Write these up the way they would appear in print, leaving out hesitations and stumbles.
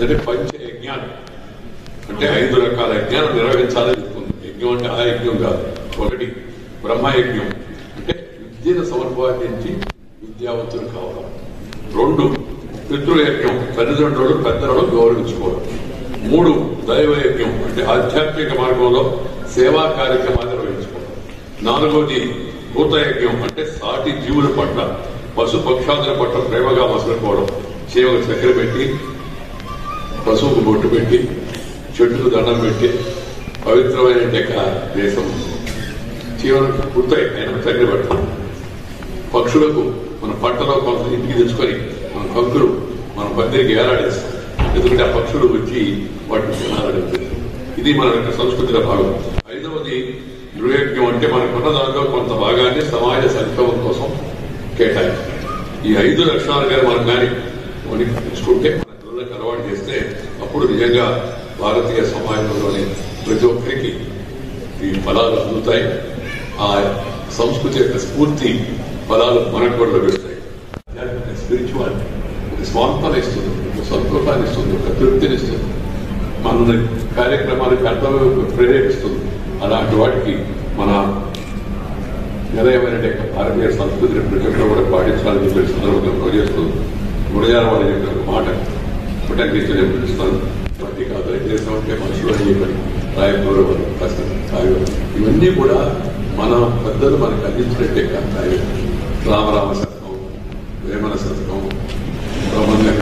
ఏంటంటే పంచయజ్ఞానం అంటే 5 రకాల యజ్ఞానం నిర్వహించాలని చెప్తుంది. యజ్ఞం అంటే ఆ యజ్ఞం కాదు. 1 బ్రహ్మయజ్ఞం అంటే విద్యను సముపార్జించి విద్యావంతులు కావడం. 2 పితృయజ్ఞం తల్లిదండ్రులు పెద్దలను గౌరవించుకోవడం. 3 దైవయజ్ఞం అంటే ఆధ్యాత్మిక మార్గంలో సేవా కార్యక్రమాలు నిర్వహించుకోవడం. 4వది భూతయజ్ఞం అంటే సాటి జీవుల పట్ల పశు పక్షాదుల పట్ల ప్రేమగా మసలుకోవడం. చీమకు చక్కెర పెట్టి, పశువుకు బొట్టు పెట్టి, చెట్టుకు దండం పెట్టి పవిత్రమైన దేశం చీమలకు పూర్తయి ఆయన చక్కెర పెడతాం. పక్షులకు మన పంటలో కొంత ఇంటికి తెచ్చుకొని మన కంకులు మన పందిరికి ఏలాడేస్తాం. ఎందుకంటే ఆ పక్షులు వచ్చి వాటిని తినాలని. ఇది మన యొక్క సంస్కృతిలో భాగం. 5వది గృహయజ్ఞం అంటే మనకున్న దాంట్లో కొంత భాగాన్ని సమాజ సంక్షేమం కోసం కేటాయించాలి. ఈ 5 లక్షణాలు కానీ మనం కానీ తెచ్చుకుంటే మన పిల్లలకు అలవాటు చేస్తే అప్పుడు నిజంగా భారతీయ సమాజంలోని ప్రతి ఒక్కరికి ఈ ఫలాలు అందుతాయి. ఆ సంస్కృతి యొక్క స్ఫూర్తి ఫలాలు మనకు కూడా లభిస్తాయి. స్పిరిచువాలిటీ ఒక స్వాంతాన్ని ఇస్తుంది, ఒక సంతోషాన్ని ఇస్తుంది, ఒక తృప్తినిస్తుంది, మన కార్యక్రమాలకు అర్థం ప్రేరేపిస్తుంది. అలాంటి వాటికి మన నిలయమైన భారతీయ సంస్కృతిని ప్రజల్లో కూడా పాటించాలని చెప్పే సందర్భంగా ప్రజేస్తుంది. గురజాల వాళ్ళు చెప్పిన ఒక మాట పుట్టంకించి నేను పిలుస్తాను. మట్టి కాదు దేశం అంటే మనుషులు అని చెప్పని రాయపూర్వ కష్టం కావ్యం ఇవన్నీ కూడా మన పెద్దలు మనకు అందించినట్టే కాదు. రామరామ శతకం, వేమన శతకం, బ్రహ్మంగా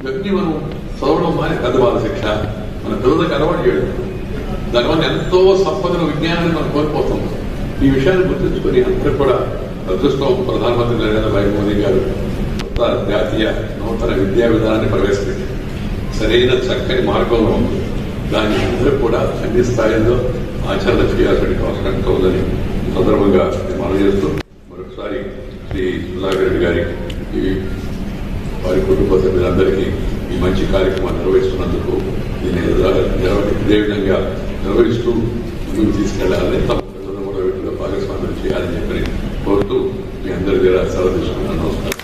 ఇవన్నీ మనం చదవడం మాని పెద్దవాళ్ళ శిక్ష మన పిల్లలకు అలవాటు చేయడం. దానివల్ల ఎంతో సంపదను విజ్ఞానాన్ని మనం కోల్పోతాం. ఈ విషయాన్ని గుర్తుంచుకొని అందరూ కూడా అదృష్టం ప్రధానమంత్రి నరేంద్ర భాయ్ మోదీ గారు కొత్త జాతీయ నూతన విద్యా విధానాన్ని ప్రవేశపెట్టారు. సరైన చక్కని మార్గంలో ఉంది. దాన్ని అందరూ కూడా అన్ని స్థాయిల్లో ఆచరణ చేయాల్సిన అవసరం ఎంతో ఉందని సందర్భంగా మనం చేస్తూ మరొకసారి శ్రీ సుధాకర్ రెడ్డి గారికి వారి కుటుంబ సభ్యులందరికీ ఈ మంచి కార్యక్రమాన్ని నిర్వహిస్తున్నందుకు దీన్ని ఇదే విధంగా నిర్వహిస్తూ ముందుకు తీసుకెళ్లాలని తప్పకుండా కూడా వీటిలో భాగస్వామ్యం చేయాలని చెప్పి కోరుతూ మీ అందరి దగ్గర సెలవు తీసుకున్నాను. నమస్కారం.